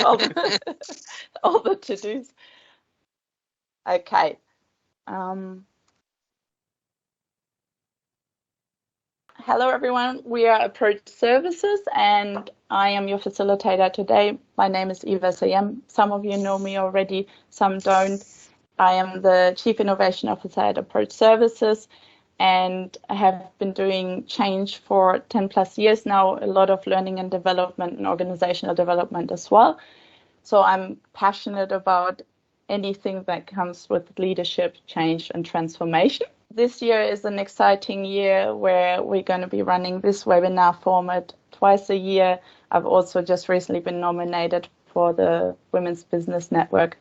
all the, all the to-dos. Okay. Hello, everyone. We are Approach Services, and I am your facilitator today. My name is Eva Sayem. Some of you know me already, some don't. I am the Chief Innovation Officer at Approach Services, and I have been doing change for 10 plus years now, a lot of learning and development and organizational development as well. So I'm passionate about anything that comes with leadership, change, and transformation. This year is an exciting year where we're going to be running this webinar format twice a year. I've also just recently been nominated for the Women's Business Network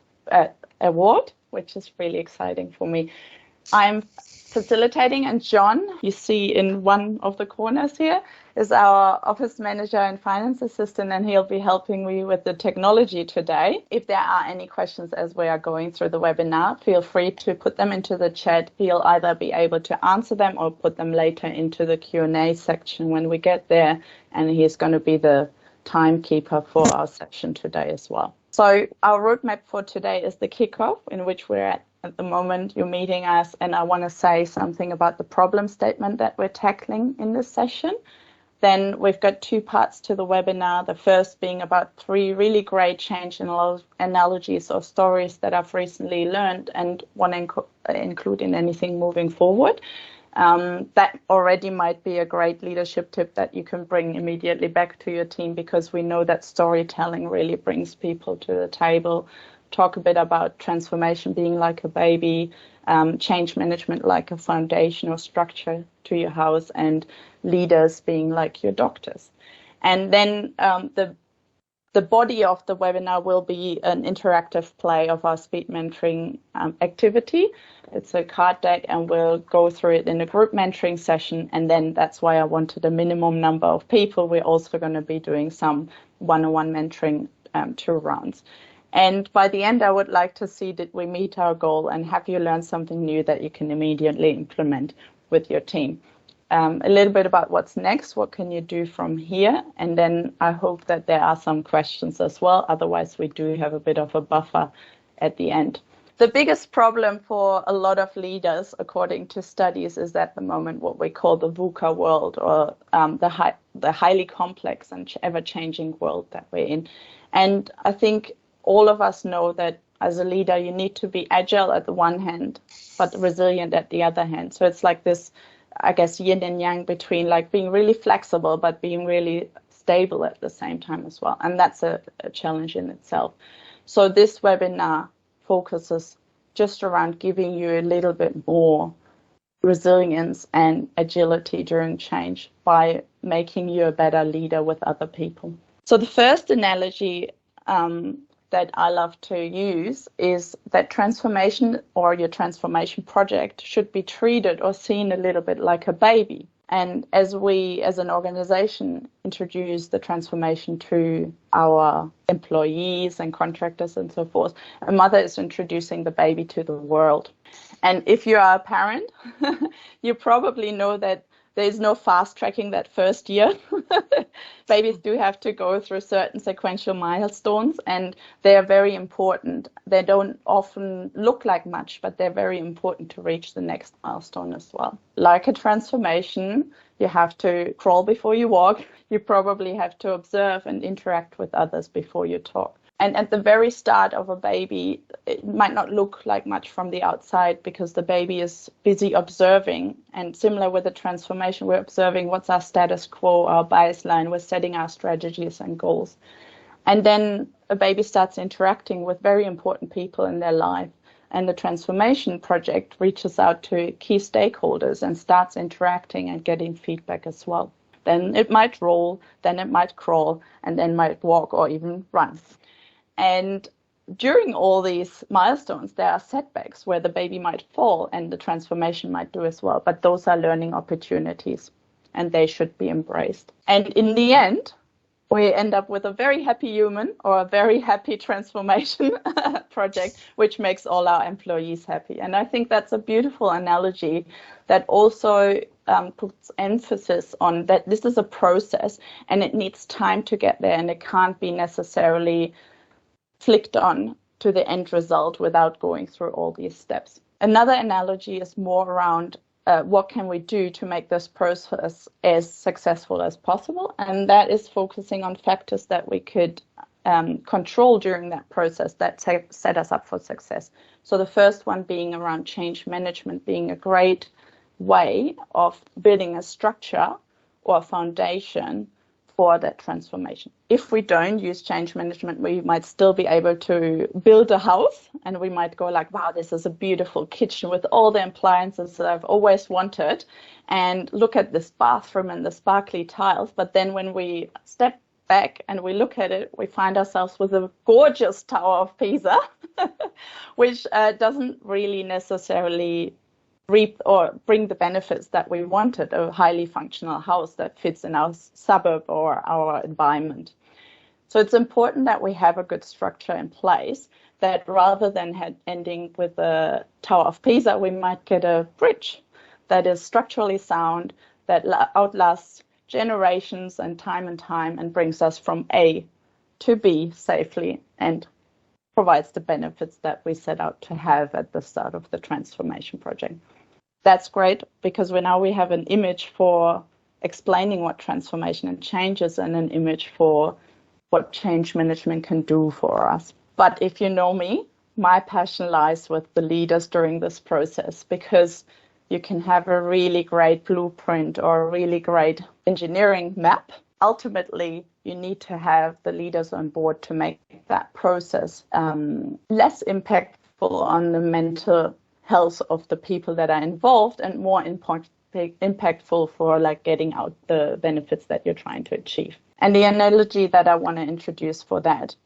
Award, which is really exciting for me. I'm facilitating, and John, you see in one of the corners here, is our office manager and finance assistant, and he'll be helping me with the technology today. If there are any questions as we are going through the webinar, feel free to put them into the chat. He'll either be able to answer them or put them later into the Q&A section when we get there, and he's going to be the timekeeper for our session today as well. So our roadmap for today is the kickoff, in which we're at the moment. You're meeting us, and I want to say something about the problem statement that we're tackling in this session. Then we've got two parts to the webinar, the first being about 3 really great change analogies or stories that I've recently learned and want to include in anything moving forward. That already might be a great leadership tip that you can bring immediately back to your team, because we know that storytelling really brings people to the table. Talk a bit about transformation being like a baby, change management like a foundation or structure to your house, and leaders being like your doctors. And then the body of the webinar will be an interactive play of our speed mentoring activity. It's a card deck, and we'll go through it in a group mentoring session. And then that's why I wanted a minimum number of people. We're also going to be doing some one-on-one mentoring 2 rounds. And by the end, I would like to see that we meet our goal and have you learn something new that you can immediately implement with your team. A little bit about what's next, what can you do from here? And then I hope that there are some questions as well. Otherwise, we do have a bit of a buffer at the end. The biggest problem for a lot of leaders, according to studies, is at the moment what we call the VUCA world, or the highly complex and ever-changing world that we're in. And I think all of us know that as a leader, you need to be agile at the one hand, but resilient at the other hand. So it's like this, I guess, yin and yang between like being really flexible, but being really stable at the same time as well. And that's a challenge in itself. So this webinar focuses just around giving you a little bit more resilience and agility during change by making you a better leader with other people. So the first analogy that I love to use is that transformation, or your transformation project, should be treated or seen a little bit like a baby. And as we, as an organization, introduce the transformation to our employees and contractors and so forth, a mother is introducing the baby to the world. And if you are a parent, you probably know that there's no fast tracking that first year. Babies do have to go through certain sequential milestones, and they are very important. They don't often look like much, but they're very important to reach the next milestone as well. Like a transformation, you have to crawl before you walk. You probably have to observe and interact with others before you talk. And at the very start of a baby, it might not look like much from the outside because the baby is busy observing. And similar with the transformation, we're observing what's our status quo, our baseline, we're setting our strategies and goals. And then a baby starts interacting with very important people in their life. And the transformation project reaches out to key stakeholders and starts interacting and getting feedback as well. Then it might roll, then it might crawl, and then might walk or even run. And during all these milestones, there are setbacks where the baby might fall and the transformation might do as well. But those are learning opportunities, and they should be embraced. And in the end, we end up with a very happy human or a very happy transformation project, which makes all our employees happy. And I think that's a beautiful analogy that also puts emphasis on that this is a process and it needs time to get there, and it can't be necessarily flicked on to the end result without going through all these steps. Another analogy is more around what can we do to make this process as successful as possible, and that is focusing on factors that we could control during that process that set us up for success. So the first one being around change management, being a great way of building a structure or a foundation for that transformation. If we don't use change management, we might still be able to build a house, and we might go like, wow, this is a beautiful kitchen with all the appliances that I've always wanted, and look at this bathroom and the sparkly tiles. But then when we step back and we look at it, we find ourselves with a gorgeous Tower of Pisa, which doesn't really necessarily reap or bring the benefits that we wanted, a highly functional house that fits in our suburb or our environment. So it's important that we have a good structure in place, that rather than ending with a Tower of Pisa, we might get a bridge that is structurally sound, that outlasts generations and time and brings us from A to B safely and provides the benefits that we set out to have at the start of the transformation project. That's great, because now we have an image for explaining what transformation and change is, and an image for what change management can do for us. But if you know me, my passion lies with the leaders during this process, because you can have a really great blueprint or a really great engineering map. Ultimately, you need to have the leaders on board to make that process less impactful on the mental health of the people that are involved, and more impactful for like getting out the benefits that you're trying to achieve. And the analogy that I want to introduce for that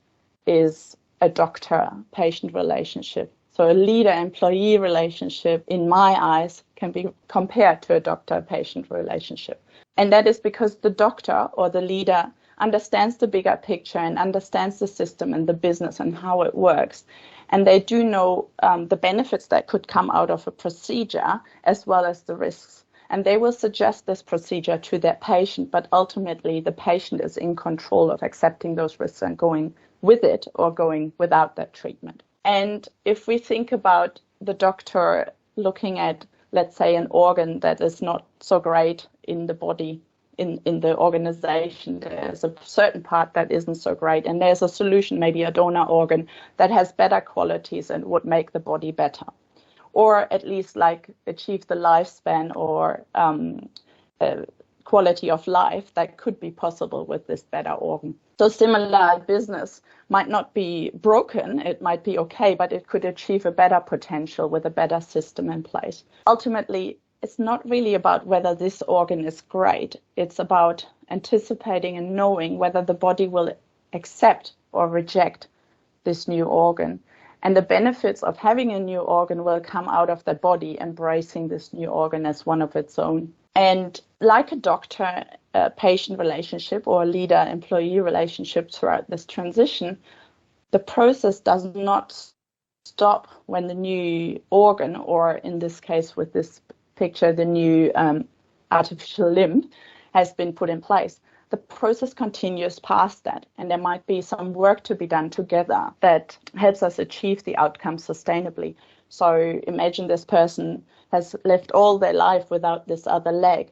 is a doctor-patient relationship. So a leader-employee relationship, in my eyes, can be compared to a doctor-patient relationship. And that is because the doctor or the leader understands the bigger picture and understands the system and the business and how it works. And they do know the benefits that could come out of a procedure, as well as the risks. And they will suggest this procedure to their patient, but ultimately the patient is in control of accepting those risks and going with it or going without that treatment. And if we think about the doctor looking at, let's say, an organ that is not so great in the body, in the organization, there's a certain part that isn't so great, and there's a solution, maybe a donor organ, that has better qualities and would make the body better, or at least like achieve the lifespan or quality of life that could be possible with this better organ. So similar business might not be broken, it might be okay, but it could achieve a better potential with a better system in place. Ultimately, it's not really about whether this organ is great. It's about anticipating and knowing whether the body will accept or reject this new organ. And the benefits of having a new organ will come out of the body embracing this new organ as one of its own. And like a doctor-patient relationship or a leader-employee relationship throughout this transition, the process does not stop when the new organ, or in this case with this picture, the new artificial limb, has been put in place. The process continues past that, and there might be some work to be done together that helps us achieve the outcome sustainably. So imagine this person has lived all their life without this other leg,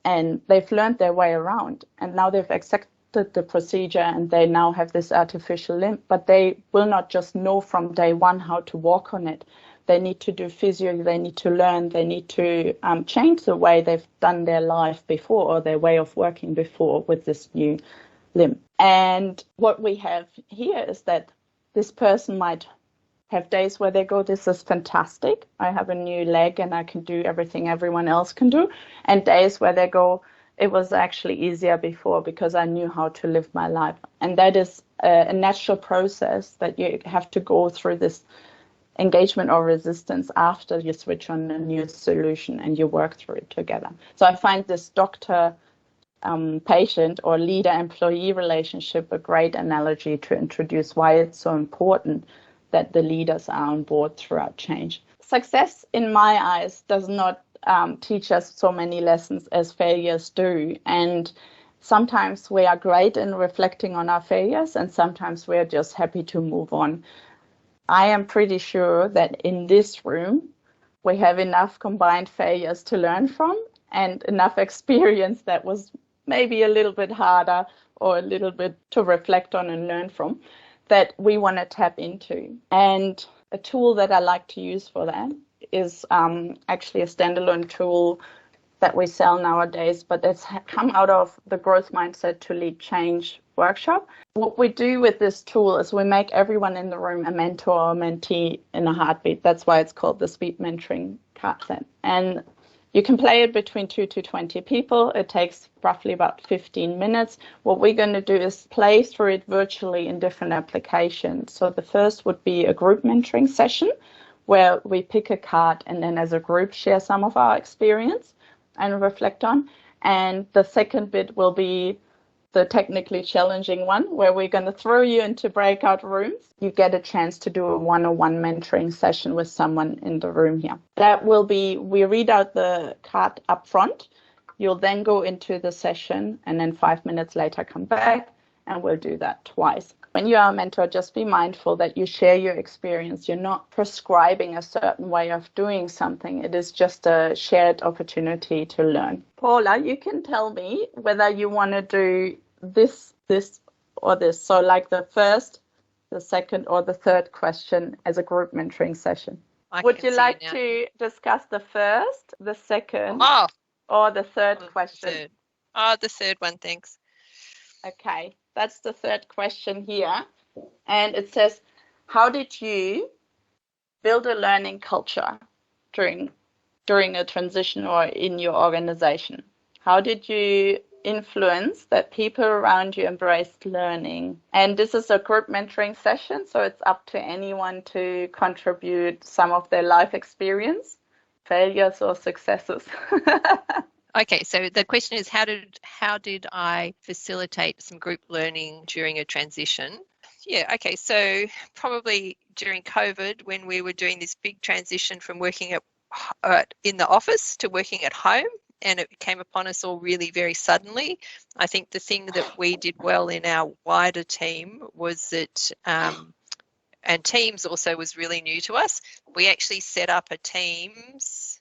and they've learned their way around, and now they've accepted the procedure and they now have this artificial limb, but they will not just know from day one how to walk on it. They need to do physio, they need to learn, they need to change the way they've done their life before, or their way of working before, with this new limb. And what we have here is that this person might have days where they go, this is fantastic, I have a new leg and I can do everything everyone else can do. And days where they go, it was actually easier before because I knew how to live my life. And that is a natural process that you have to go through, this engagement or resistance, after you switch on a new solution and you work through it together. So I find this doctor patient or leader employee relationship a great analogy to introduce why it's so important that the leaders are on board throughout change. Success, in my eyes, does not teach us so many lessons as failures do. And sometimes we are great in reflecting on our failures, and sometimes we are just happy to move on. I am pretty sure that in this room, we have enough combined failures to learn from and enough experience that was maybe a little bit harder or a little bit to reflect on and learn from that we want to tap into. And a tool that I like to use for that is actually a standalone tool that we sell nowadays, but it's come out of the Growth Mindset to Lead Change workshop. What we do with this tool is we make everyone in the room a mentor or mentee in a heartbeat. That's why it's called the Speed Mentoring card set. And you can play it between 2 to 20 people. It takes roughly about 15 minutes. What we're going to do is play through it virtually in different applications. So the first would be a group mentoring session where we pick a card and then as a group share some of our experience and reflect on. And the second bit will be the technically challenging one where we're going to throw you into breakout rooms. You get a chance to do a one-on-one mentoring session with someone in the room here. That will be, we read out the card up front. You'll then go into the session and then 5 minutes later come back, and we'll do that twice. When you are a mentor, just be mindful that you share your experience. You're not prescribing a certain way of doing something. It is just a shared opportunity to learn. Paula, you can tell me whether you want to do this, or this. So like the first, the second, or the third question as a group mentoring session. Would you like to discuss the first, the second, or the third question? The third one, thanks. Okay, that's the third question here. And it says, how did you build a learning culture during a transition or in your organization? How did you influence that people around you embraced learning? And this is a group mentoring session, so it's up to anyone to contribute some of their life experience, failures or successes. Okay, so the question is, how did I facilitate some group learning during a transition? Yeah, okay, so probably during COVID, when we were doing this big transition from working in the office to working at home, and it came upon us all really very suddenly. I think the thing that we did well in our wider team was that, and Teams also was really new to us, we actually set up a Teams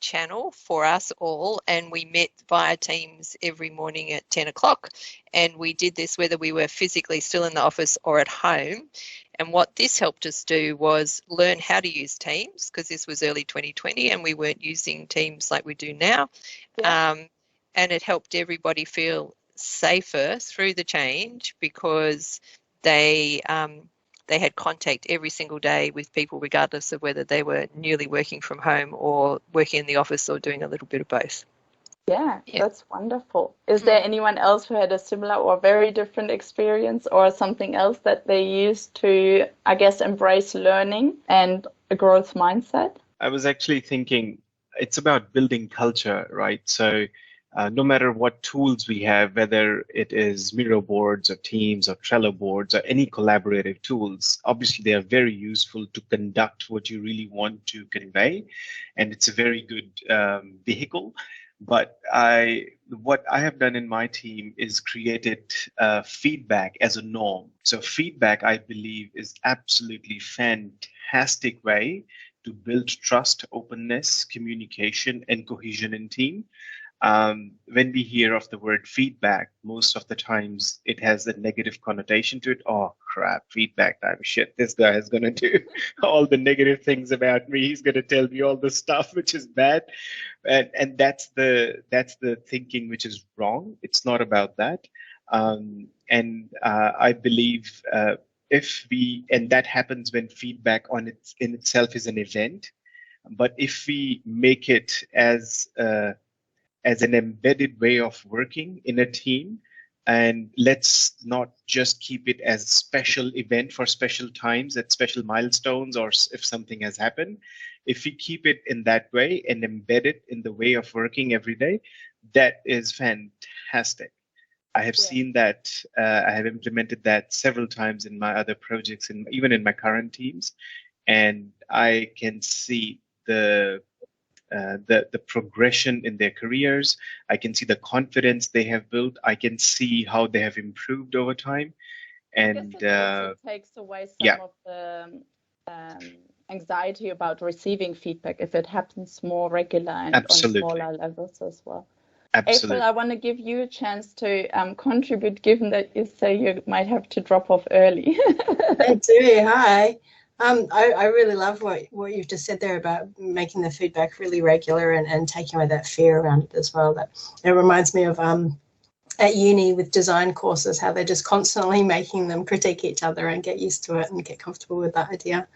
channel for us all, and we met via Teams every morning at 10 o'clock, and we did this whether we were physically still in the office or at home. And what this helped us do was learn how to use Teams, because this was early 2020 and we weren't using Teams like we do now. Yeah. And it helped everybody feel safer through the change, because they had contact every single day with people, regardless of whether they were newly working from home or working in the office or doing a little bit of both. Yeah, that's wonderful. Is there anyone else who had a similar or very different experience, or something else that they used to, I guess, embrace learning and a growth mindset? I was actually thinking it's about building culture, right? So no matter what tools we have, whether it is Miro boards or Teams or Trello boards or any collaborative tools, obviously they are very useful to conduct what you really want to convey. And it's a very good vehicle. But what I have done in my team is created feedback as a norm. So feedback, I believe, is absolutely fantastic way to build trust, openness, communication, and cohesion in team. When we hear of the word feedback, most of the times it has a negative connotation to it. Oh crap, feedback time, shit, this guy is going to do all the negative things about me. He's going to tell me all the stuff which is bad. And that's the thinking which is wrong. It's not about that. I believe and that happens when feedback in itself is an event. But if we make it as an embedded way of working in a team, and let's not just keep it as a special event for special times at special milestones, or if something has happened, if we keep it in that way and embed it in the way of working every day, that is fantastic. I have seen that. I have implemented that several times in my other projects, and even in my current teams, and I can see the the progression in their careers. I can see the confidence they have built. I can see how they have improved over time. And I guess it also takes away some of the anxiety about receiving feedback if it happens more regular and absolutely. on smaller levels as well. Absolutely. April, I want to give you a chance to contribute, given that you say you might have to drop off early. I do. Hi. I really love what you've just said there about making the feedback really regular and taking away that fear around it as well. That it reminds me of at uni with design courses, how they're just constantly making them critique each other and get used to it and get comfortable with that idea.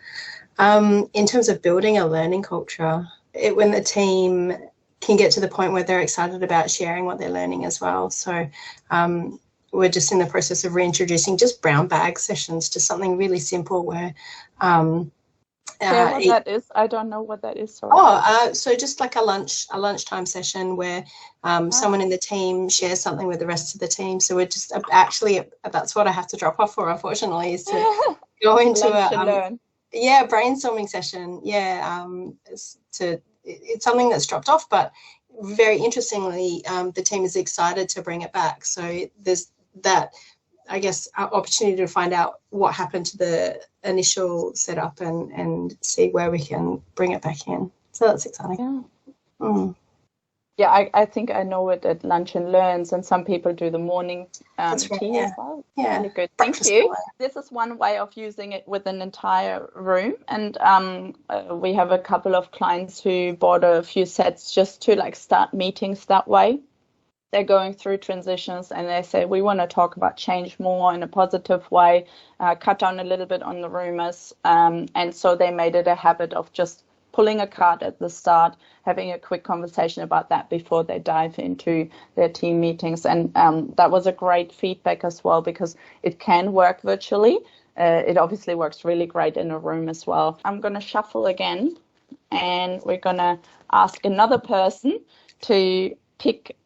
In terms of building a learning culture, when the team can get to the point where they're excited about sharing what they're learning as well. So we're just in the process of reintroducing just brown bag sessions to something really simple where what that is? I don't know what that is. Sorry. So just like a lunchtime session where someone in the team shares something with the rest of the team. So we're just actually, that's what I have to drop off for, unfortunately, is to go into a brainstorming session. It's something that's dropped off, but very interestingly, the team is excited to bring it back. So there's that, I guess, opportunity to find out what happened to the initial setup and see where we can bring it back in. So that's exciting. Yeah, I think I know it at Lunch and Learns, and some people do the morning tea as well. Yeah, really good. Thank you. This is one way of using it with an entire room, and we have a couple of clients who bought a few sets just to like start meetings that way. They're going through transitions and they say, we want to talk about change more in a positive way, cut down a little bit on the rumors. And so they made it a habit of just pulling a card at the start, having a quick conversation about that before they dive into their team meetings. And that was a great feedback as well, because it can work virtually. It obviously works really great in a room as well. I'm going to shuffle again, and we're going to ask another person to pick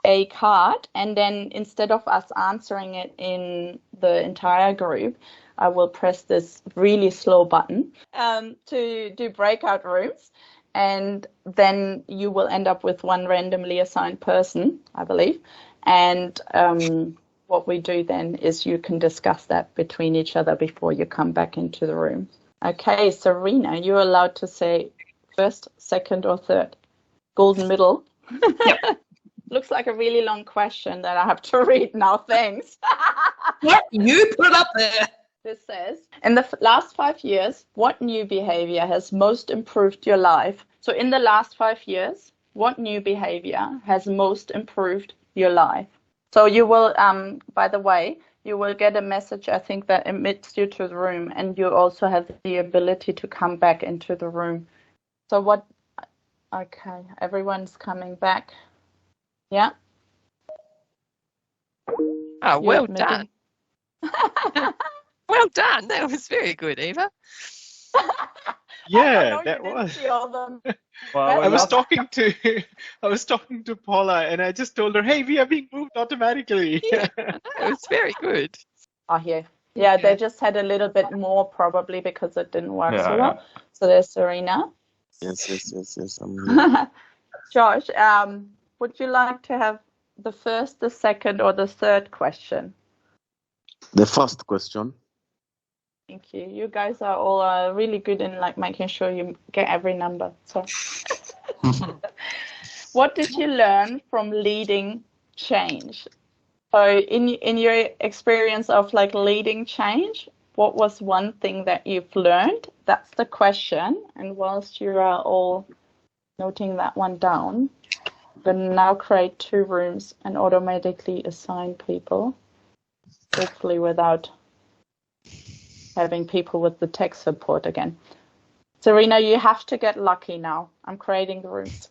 a card, and then instead of us answering it in the entire group, I will press this really slow button to do breakout rooms, and then you will end up with one randomly assigned person, I believe, and what we do then is you can discuss that between each other before you come back into the room. Okay, Serena, you're allowed to say first, second, or third. Golden middle. Yep. Looks like a really long question that I have to read now. Thanks. Yep, you put it up there. This says, in the last 5 years, what new behavior has most improved your life? So in the last 5 years, what new behavior has most improved your life? So you will, by the way, you will get a message, I think, that admits you to the room, and you also have the ability to come back into the room. So what, okay, everyone's coming back. Yeah. Oh, well done. Well done. That was very good, Eva. Yeah, that was. Well, I was talking to Paula, and I just told her, "Hey, we are being moved automatically." Yeah, it was very good. Oh, yeah. They just had a little bit more probably because it didn't work so well. Yeah. So there's Serena. Yes. I'm here. Josh, would you like to have the first, the second, or the third question? The first question. Thank you. You guys are all really good in like making sure you get every number. So, what did you learn from leading change? So, in your experience of like leading change, what was one thing that you've learned? That's the question. And whilst you are all noting that one down, I'm going to now create 2 rooms and automatically assign people, hopefully without having people with the tech support again. Serena, you have to get lucky now. I'm creating the rooms.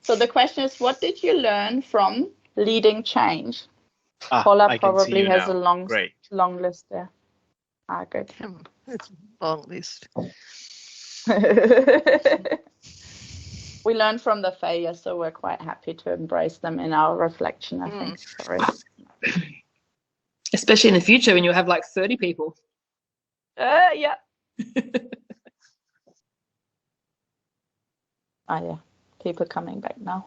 So the question is, what did you learn from leading change? Paula probably has a long list there. Good. That's a long list. We learned from the failures, so we're quite happy to embrace them in our reflection, I think. Sorry. Especially in the future when you have like 30 people. Yeah. Oh yeah, people coming back now.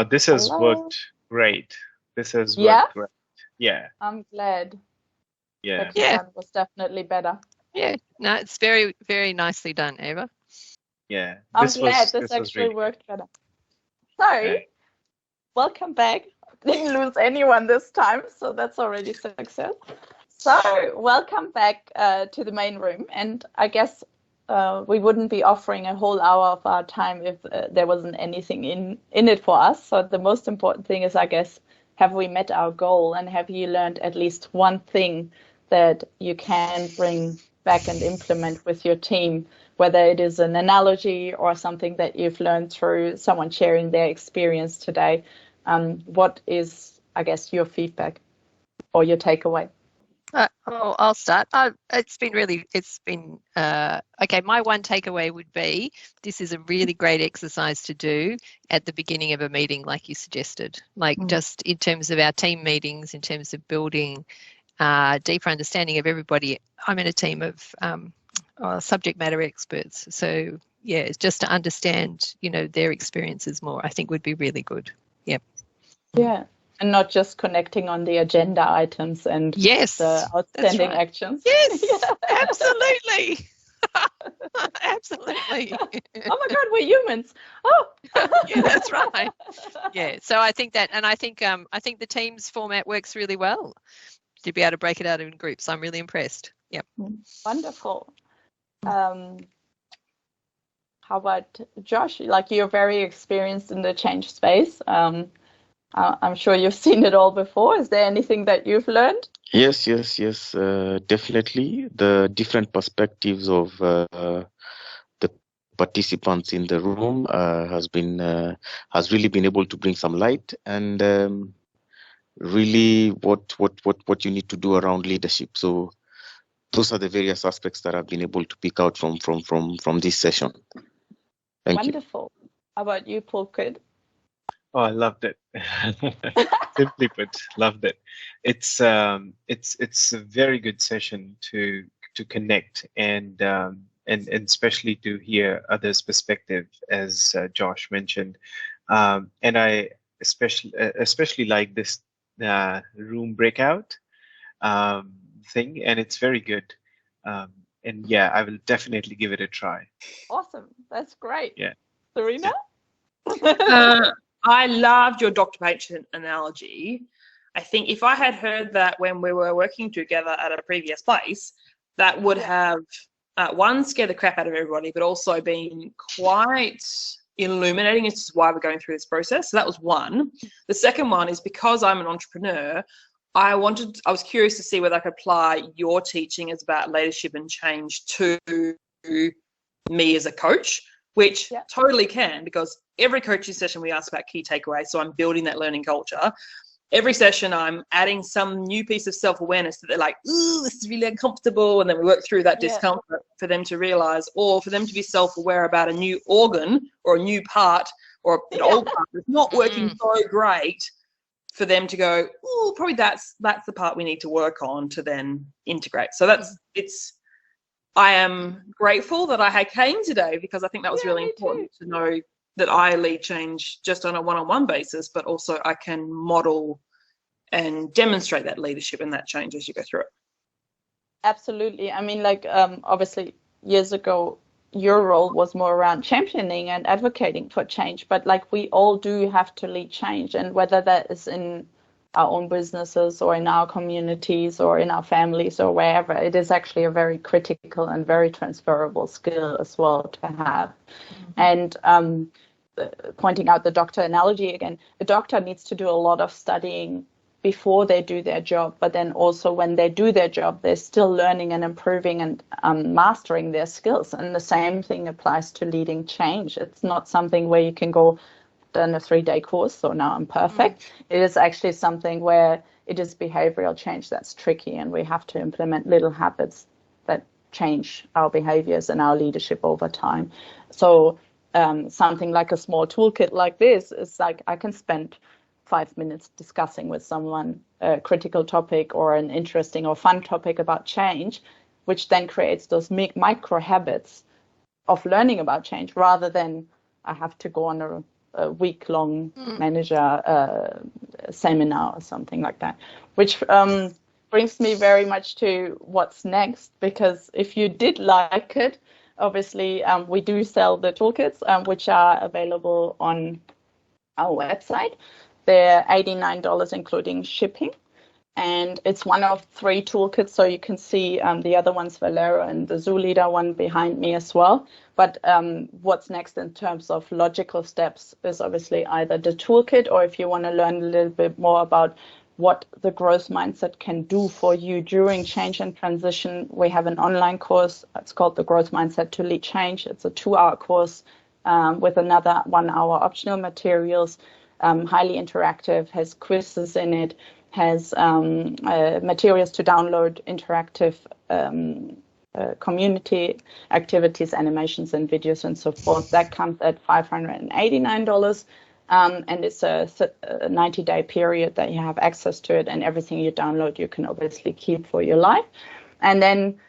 This has Hello? worked great. This has Yeah? worked great. Yeah, I'm glad. yeah. That Yeah. one was definitely better. Yeah, no, it's very, very nicely done, Eva. Yeah, I'm this glad this was actually really good. worked better. So, Yeah. welcome back. Didn't lose anyone this time, so that's already success. So, welcome back to the main room, and I guess we wouldn't be offering a whole hour of our time if there wasn't anything in it for us. So the most important thing is, I guess, have we met our goal, and have you learned at least one thing that you can bring back and implement with your team, whether it is an analogy or something that you've learned through someone sharing their experience today. What is, I guess, your feedback or your takeaway? I'll start. It's been okay. My one takeaway would be this is a really great exercise to do at the beginning of a meeting, like you suggested, like just in terms of our team meetings, in terms of building deeper understanding of everybody. I'm in a team of subject matter experts, so yeah, it's just to understand, their experiences more. I think would be really good. Yep. Yeah. And not just connecting on the agenda items and Yes, the outstanding right. actions. Yes, Yeah. absolutely. Absolutely. Oh my God, we're humans. Oh. Yeah, that's right. Yeah. So I think that, and I think the Teams format works really well to be able to break it out in groups. I'm really impressed. Yep. Wonderful. How about Josh? Like, you're very experienced in the change space. I'm sure you've seen it all before. Is there anything that you've learned? Yes. Definitely. The different perspectives of the participants in the room has really been able to bring some light and really what you need to do around leadership. So those are the various aspects that I've been able to pick out from this session. Thank you. Wonderful. How about you, Paul? Oh, I loved it. Simply put, loved it. It's a very good session to connect and especially to hear others' perspective, as Josh mentioned. And I especially like this room breakout thing, and it's very good. And yeah, I will definitely give it a try. Awesome. That's great. Yeah. Serena? I loved your Dr. Patient analogy. I think if I had heard that when we were working together at a previous place, that would have, one, scared the crap out of everybody, but also been quite illuminating as to why we're going through this process. So that was one. The second one is because I'm an entrepreneur, I was curious to see whether I could apply your teaching as about leadership and change to me as a coach, which totally can, because every coaching session we ask about key takeaways. So I'm building that learning culture. Every session I'm adding some new piece of self-awareness that they're like, ooh, this is really uncomfortable. And then we work through that discomfort for them to realize, or for them to be self-aware about a new organ or a new part or an old part that's not working so great, for them to go, oh, probably that's the part we need to work on to then integrate. So I am grateful that I came today, because I think that was really important to know that I lead change just on a one-on-one basis, but also I can model and demonstrate that leadership and that change as you go through it. Absolutely. I mean, like, obviously, years ago, your role was more around championing and advocating for change, but like, we all do have to lead change, and whether that is in our own businesses or in our communities or in our families or wherever, it is actually a very critical and very transferable skill as well to have. And pointing out the doctor analogy again, the doctor needs to do a lot of studying before they do their job, but then also when they do their job, they're still learning and improving and mastering their skills. And the same thing applies to leading change. It's not something where you can go, done a 3-day course, so now I'm perfect. It is actually something where it is behavioral change that's tricky, and we have to implement little habits that change our behaviors and our leadership over time. So something like a small toolkit like this is like, I can spend 5 minutes discussing with someone a critical topic or an interesting or fun topic about change, which then creates those micro habits of learning about change, rather than I have to go on a week-long manager seminar or something like that, which brings me very much to what's next, because if you did like it, obviously we do sell the toolkits, which are available on our website. They're $89 including shipping. And it's one of 3 toolkits, so you can see the other ones, Valero and the Zoo Leader one behind me as well. But what's next in terms of logical steps is obviously either the toolkit, or if you want to learn a little bit more about what the growth mindset can do for you during change and transition, we have an online course. It's called the Growth Mindset to Lead Change. It's a 2-hour course with another 1-hour optional materials, highly interactive, has quizzes in it, has materials to download, interactive community activities, animations, and videos, and so forth. That comes at $589, and it's a 90-day period that you have access to it, and everything you download you can obviously keep for your life. And then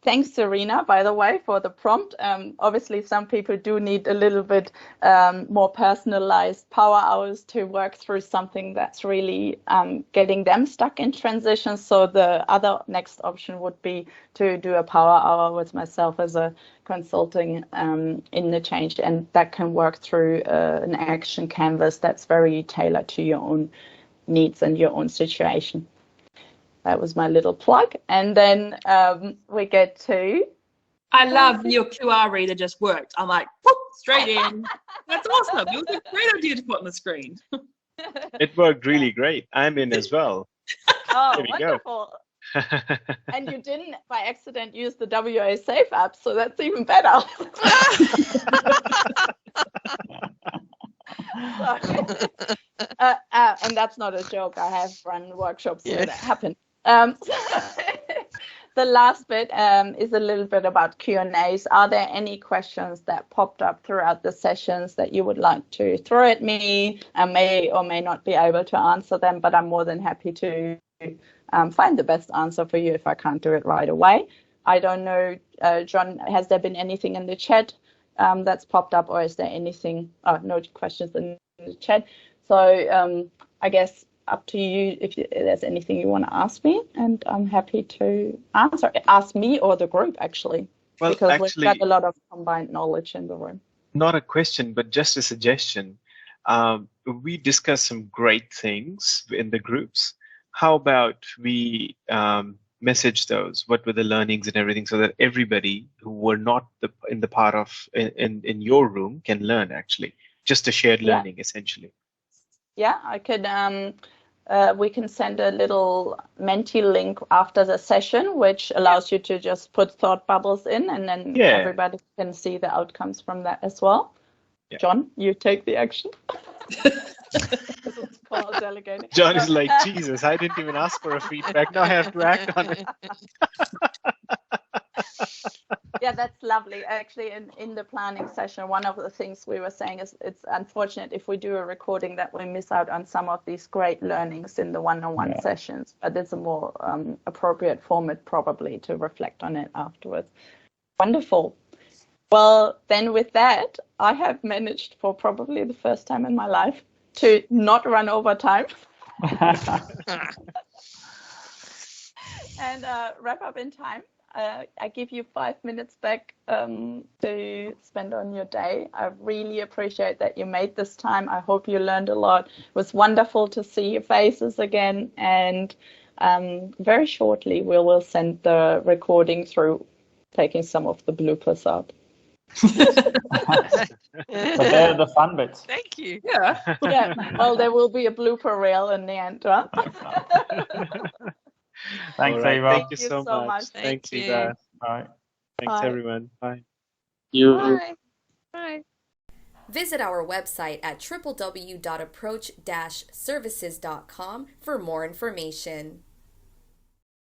thanks, Serena, by the way, for the prompt. Obviously, some people do need a little bit more personalized power hours to work through something that's really getting them stuck in transition. So the other next option would be to do a power hour with myself as a consulting in the change, and that can work through an action canvas that's very tailored to your own needs and your own situation. That was my little plug. And then we get to... I love your QR reader just worked. I'm like, whoop, straight in. That's awesome. It was a great idea to put on the screen. It worked really great. I'm in as well. Oh, wonderful. And you didn't, by accident, use the WA Safe app, so that's even better. And that's not a joke. I have run workshops where that happened. The last bit is a little bit about Q&As. Are there any questions that popped up throughout the sessions that you would like to throw at me? I may or may not be able to answer them, but I'm more than happy to find the best answer for you if I can't do it right away. I don't know, John, has there been anything in the chat that's popped up, or is there anything? Oh, no questions in the chat. So I guess up to you if there's anything you want to ask me, and I'm happy to answer. Ask me or the group, actually, well, because actually, we've got a lot of combined knowledge in the room. Not a question, but just a suggestion. We discussed some great things in the groups. How about we message those? What were the learnings and everything, so that everybody who were not in the part of in your room can learn, actually, just a shared learning, essentially. Yeah, I could. We can send a little Menti link after the session, which allows you to just put thought bubbles in, and then everybody can see the outcomes from that as well. Yeah. John, you take the action. It's called delegating. John is like, Jesus, I didn't even ask for a feedback. Now I have to act on it. Yeah, that's lovely. Actually, in the planning session, one of the things we were saying is it's unfortunate if we do a recording that we miss out on some of these great learnings in the one-on-one sessions, but it's a more appropriate format probably to reflect on it afterwards. Wonderful. Well, then with that, I have managed for probably the first time in my life to not run over time. And wrap up in time. I give you 5 minutes back to spend on your day. I really appreciate that you made this time. I hope you learned a lot. It was wonderful to see your faces again. And very shortly, we will send the recording through, taking some of the bloopers out. So they're the fun bits. Thank you. Yeah. Yeah. Well, there will be a blooper reel in the end, huh? Thanks, right. Eva. Thank you so much. Thanks, you. Eva. Bye. Thanks, Bye. everyone. Bye. Bye. Bye. Visit our website at www.approach-services.com for more information.